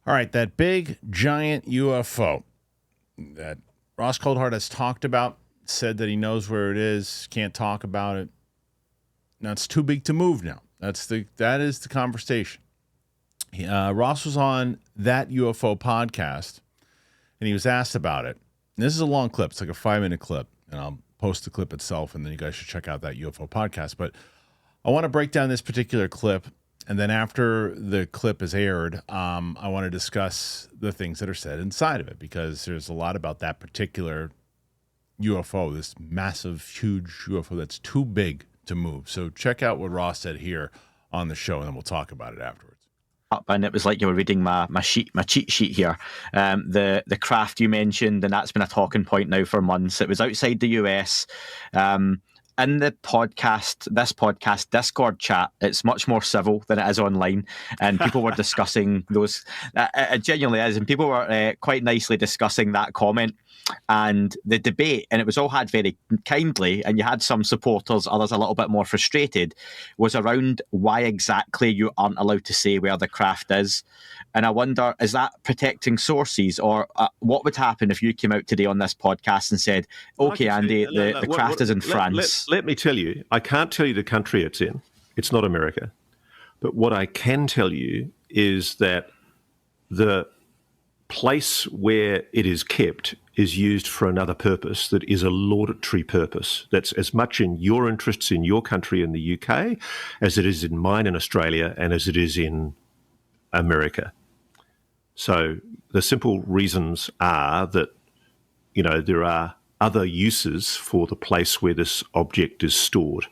All right, that big, giant UFO that Ross Coulthart has talked about, said that he knows where it is, can't talk about it. Now, it's too big to move now. That is the conversation. Ross was on that UFO podcast, and he was asked about it. And this is a long clip. It's like a 5-minute clip, and I'll post the clip itself, and then you guys should check out that UFO podcast. But I want to break down this particular clip, and then after the clip is aired, I want to discuss the things that are said inside of it, because there's a lot about that particular UFO, this massive, huge UFO that's too big to move. So check out what Ross said here on the show, and then we'll talk about it afterwards. And it was like you were reading my cheat sheet here. The craft you mentioned, and that's been a talking point now for months. It was outside the US. In this podcast Discord chat, it's much more civil than it is online, and people were discussing those. It genuinely is, and people were quite nicely discussing that comment and the debate, and it was all had very kindly, and you had some supporters, others a little bit more frustrated, was around why exactly you aren't allowed to say where the craft is. And I wonder, is that protecting sources, or what would happen if you came out today on this podcast and said, okay, Andy, the craft is in France? Let me tell you, I can't tell you the country it's in. It's not America. But what I can tell you is that the place where it is kept is used for another purpose that is a laudatory purpose. That's as much in your interests in your country in the UK as it is in mine in Australia and as it is in America. So the simple reasons are that, you know, there are other uses for the place where this object is stored.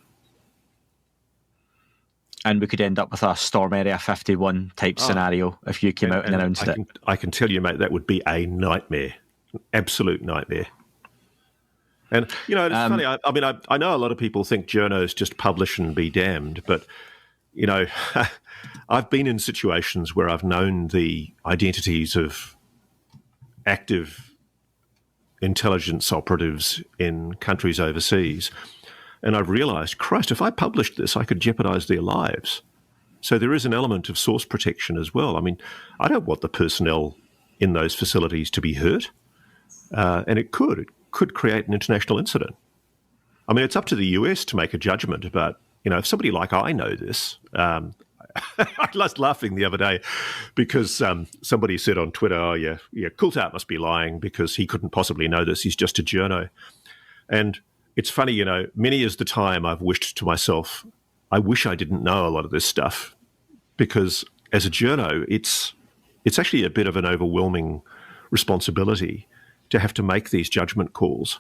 And we could end up with a Storm Area 51 type scenario if you came out and announced it. I can tell you, mate, that would be a nightmare, an absolute nightmare. And, you know, it's funny. I know a lot of people think journos just publish and be damned, but, you know, I've been in situations where I've known the identities of active intelligence operatives in countries overseas, and I've realised, Christ, if I published this, I could jeopardise their lives. So there is an element of source protection as well. I mean, I don't want the personnel in those facilities to be hurt, and it could create an international incident. I mean, it's up to the US to make a judgment about, you know, if somebody like I know this. I was laughing the other day because somebody said on Twitter, oh, yeah, Coulthart must be lying because he couldn't possibly know this. He's just a journo. And it's funny, you know, many is the time I've wished to myself, I wish I didn't know a lot of this stuff, because as a journo, it's actually a bit of an overwhelming responsibility to have to make these judgment calls.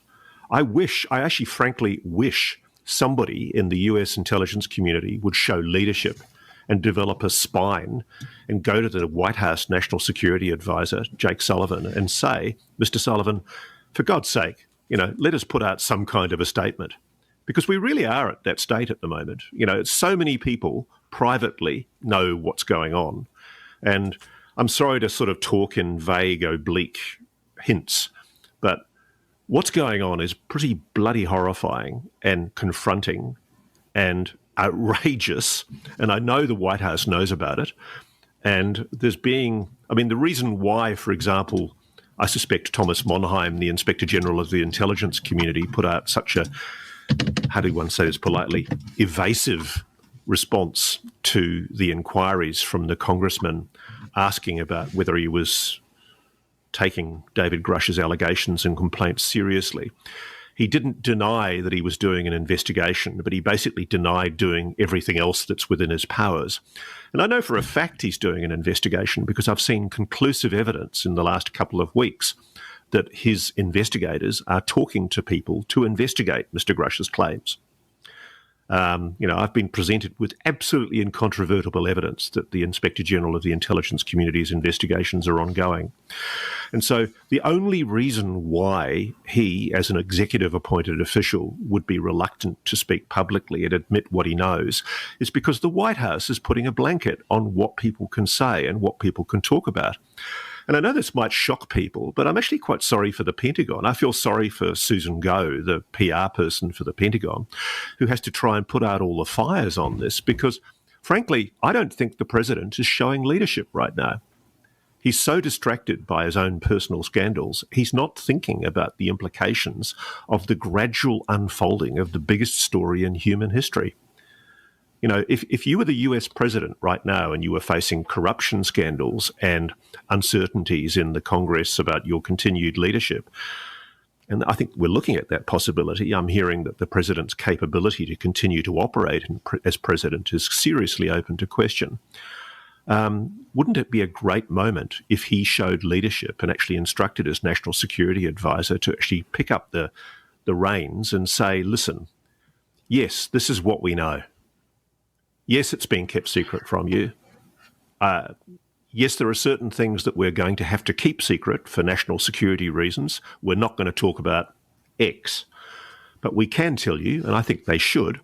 I actually frankly wish somebody in the US intelligence community would show leadership and develop a spine and go to the White House National Security Advisor, Jake Sullivan, and say, Mr. Sullivan, for God's sake, you know, let us put out some kind of a statement, because we really are at that state at the moment. You know, so many people privately know what's going on. And I'm sorry to sort of talk in vague, oblique hints, but what's going on is pretty bloody horrifying and confronting and outrageous. And I know the White House knows about it. And the reason why, for example, I suspect Thomas Monheim, the Inspector General of the intelligence community, put out such a, how do one say this politely, evasive response to the inquiries from the congressman asking about whether he was taking David Grush's allegations and complaints seriously. He didn't deny that he was doing an investigation, but he basically denied doing everything else that's within his powers. And I know for a fact he's doing an investigation because I've seen conclusive evidence in the last couple of weeks that his investigators are talking to people to investigate Mr. Grush's claims. I've been presented with absolutely incontrovertible evidence that the Inspector General of the Intelligence Community's investigations are ongoing. And so the only reason why he, as an executive appointed official, would be reluctant to speak publicly and admit what he knows is because the White House is putting a blanket on what people can say and what people can talk about. And I know this might shock people, but I'm actually quite sorry for the Pentagon. I feel sorry for Susan Goh, the PR person for the Pentagon, who has to try and put out all the fires on this because, frankly, I don't think the president is showing leadership right now. He's so distracted by his own personal scandals, he's not thinking about the implications of the gradual unfolding of the biggest story in human history. You know, if you were the US president right now and you were facing corruption scandals and uncertainties in the Congress about your continued leadership, and I think we're looking at that possibility. I'm hearing that the president's capability to continue to operate as president is seriously open to question. Wouldn't it be a great moment if he showed leadership and actually instructed his national security advisor to actually pick up the reins and say, listen, yes, this is what we know. Yes, it's been kept secret from you. Yes, there are certain things that we're going to have to keep secret for national security reasons. We're not going to talk about X. But we can tell you, and I think they should,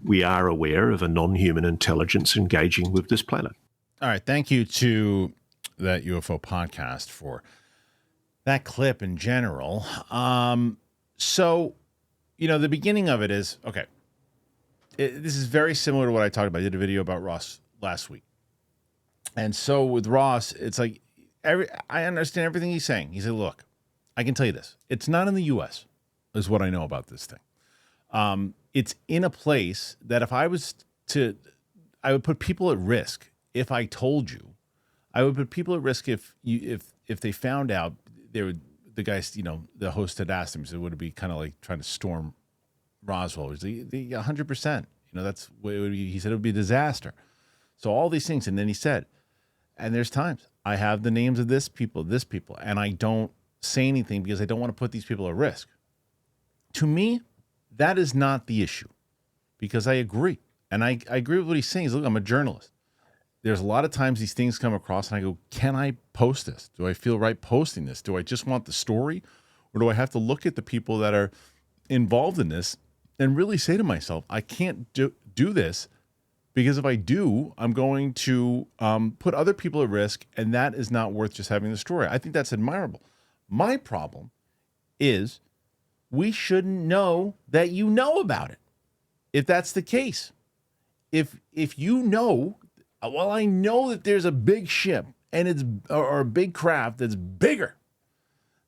we are aware of a non-human intelligence engaging with this planet. All right. Thank you to that UFO podcast for that clip in general. So, you know, the beginning of it is, okay, this is very similar to what I talked about. I did a video about Ross last week. And so with Ross, it's like, I understand everything he's saying. He said, look, I can tell you this. It's not in the U.S. is what I know about this thing. It's in a place that if I was to, I would put people at risk. If I told you, I would put people at risk if they found out they would, the guys, you know, the host had asked him, so would it be kind of like trying to storm Roswell? He's like, 100%. You know, that's what it would be. He said it would be a disaster. So all these things. And then he said, and there's times I have the names of this people, and I don't say anything because I don't want to put these people at risk. To me, that is not the issue because I agree. And I agree with what he's saying. He's, look, I'm a journalist. There's a lot of times these things come across and I go, can I post this? Do I feel right posting this? Do I just want the story? Or do I have to look at the people that are involved in this and really say to myself, I can't do this because if I do, I'm going to put other people at risk, and that is not worth just having the story. I think that's admirable. My problem is we shouldn't know that you know about it. If that's the case, if you know, well, I know that there's a big ship and it's or a big craft that's bigger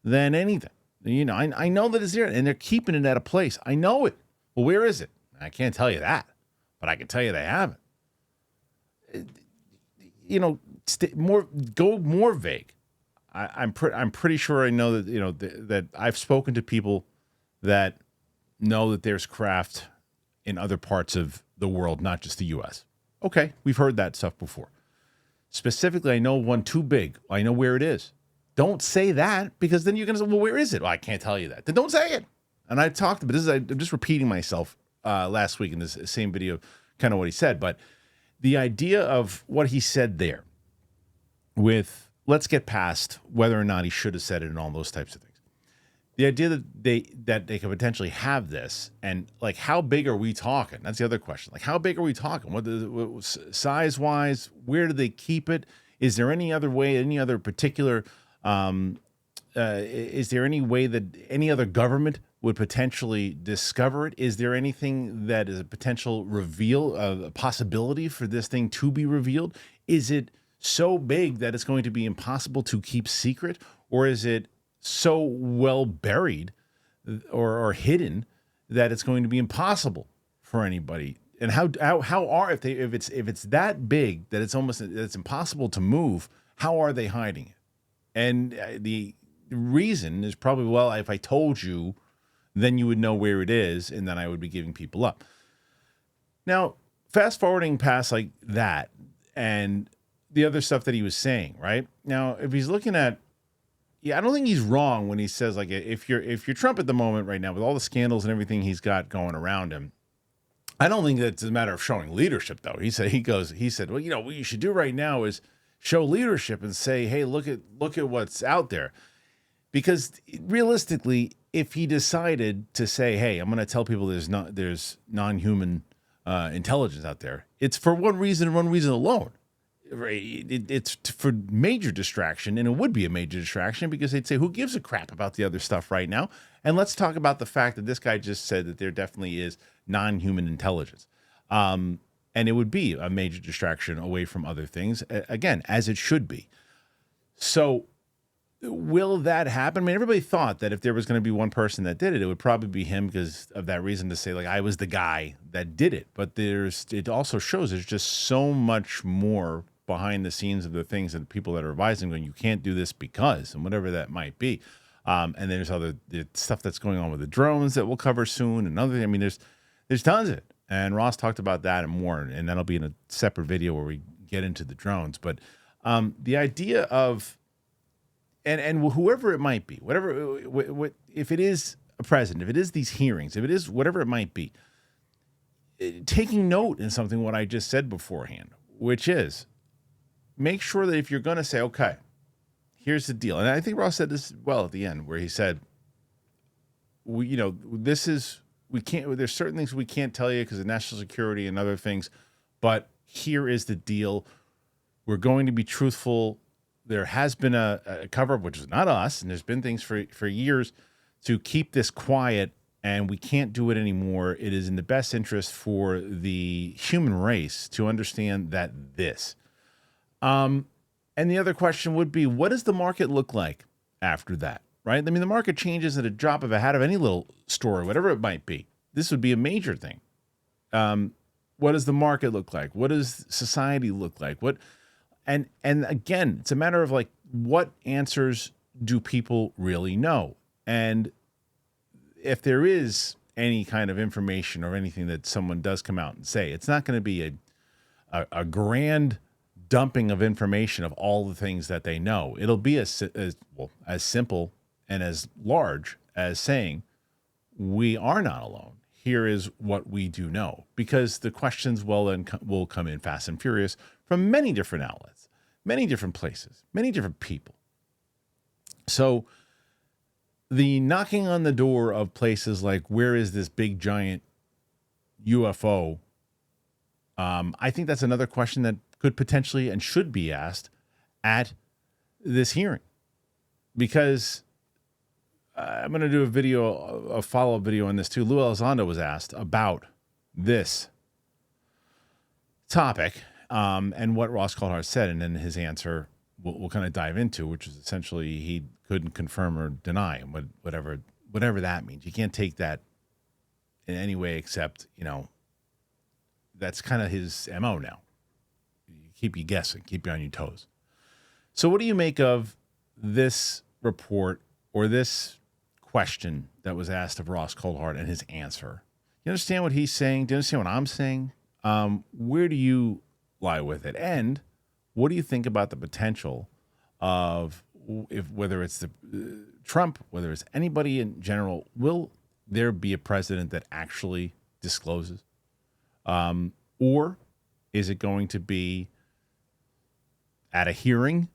than anything. You know, I know that it's there, and they're keeping it at a place. I know it. Well, where is it? I can't tell you that, but I can tell you they haven't. You know, go more vague. I'm pretty sure I know that, you know, that I've spoken to people that know that there's craft in other parts of the world, not just the U.S. Okay, we've heard that stuff before. Specifically, I know one too big. I know where it is. Don't say that, because then you're going to say, well, where is it? Well, I can't tell you that. Then don't say it. And I talked about this. I'm just repeating myself last week in this same video, kind of what he said. But the idea of what he said there with, let's get past whether or not he should have said it and all those types of things. The idea that they could potentially have this, and like, how big are we talking? That's the other question. Like, how big are we talking? What size-wise? Where do they keep it? Is there any other way, any other particular, is there any way that any other government would potentially discover it? Is there anything that is a potential reveal, a possibility for this thing to be revealed? Is it so big that it's going to be impossible to keep secret? Or is it so well buried or hidden that it's going to be impossible for anybody? And how are, if it's that big that it's impossible to move, how are they hiding it? And the reason is probably, well, if I told you, then you would know where it is, and then I would be giving people up. Now, fast forwarding past like that and the other stuff that he was saying, right? Now, if he's looking at, I don't think he's wrong when he says, like, if you're Trump at the moment right now with all the scandals and everything he's got going around him, I don't think that's a matter of showing leadership, though. He said, well, you know, what you should do right now is show leadership and say, hey, look at what's out there. Because realistically, if he decided to say, hey, I'm going to tell people there's non-human intelligence out there, it's for one reason alone. It's for major distraction, and it would be a major distraction because they'd say, who gives a crap about the other stuff right now? And let's talk about the fact that this guy just said that there definitely is non-human intelligence. And it would be a major distraction away from other things, again, as it should be. So will that happen? I mean, everybody thought that if there was going to be one person that did it, it would probably be him because of that reason to say, like, I was the guy that did it. But it also shows there's just so much more behind the scenes of the things that people that are advising going, you can't do this because, and whatever that might be. And there's the stuff that's going on with the drones that we'll cover soon. And other, I mean, there's tons of it. And Ross talked about that and more, and that'll be in a separate video where we get into the drones. But the idea of, and whoever it might be, whatever, if it is a president, if it is these hearings, if it is whatever it might be, taking note in something what I just said beforehand, which is make sure that if you're going to say, okay, here's the deal. And I think Ross said this well at the end where he said, we can't, there's certain things we can't tell you because of national security and other things, but here is the deal. We're going to be truthful. There has been a cover-up, which is not us, and there's been things for years to keep this quiet, and we can't do it anymore. It is in the best interest for the human race to understand that this. And the other question would be, what does the market look like after that, right? I mean, the market changes at a drop of a hat of any little story, whatever it might be. This would be a major thing. What does the market look like? What does society look like? And again, it's a matter of like, what answers do people really know? And if there is any kind of information or anything that someone does come out and say, it's not going to be a grand dumping of information of all the things that they know. It'll be as simple and as large as saying, we are not alone. Here is what we do know, because the questions will come in fast and furious from many different outlets, many different places, many different people. So the knocking on the door of places like, where is this big giant UFO? I think that's another question that could potentially and should be asked at this hearing, because I'm going to do a follow-up video on this too. Lou Elizondo was asked about this topic and what Ross Coulthart said, and then his answer we'll kind of dive into, which is essentially he couldn't confirm or deny, whatever that means. You can't take that in any way except, that's kind of his MO now. Keep you guessing, keep you on your toes. So what do you make of this report or this question that was asked of Ross Coulthart and his answer? You understand what he's saying? Do you understand what I'm saying? Where do you lie with it? And what do you think about the potential of, whether it's the Trump, whether it's anybody in general, will there be a president that actually discloses? Or is it going to be at a hearing?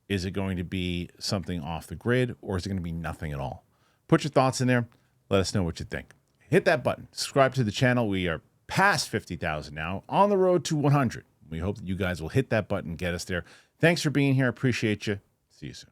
Is it going to be something off the grid, or is it going to be nothing at all? Put your thoughts in there. Let us know what you think. Hit that button. Subscribe to the channel. We are past 50,000 now, on the road to 100. We hope that you guys will hit that button, get us there. Thanks for being here. Appreciate you. See you soon.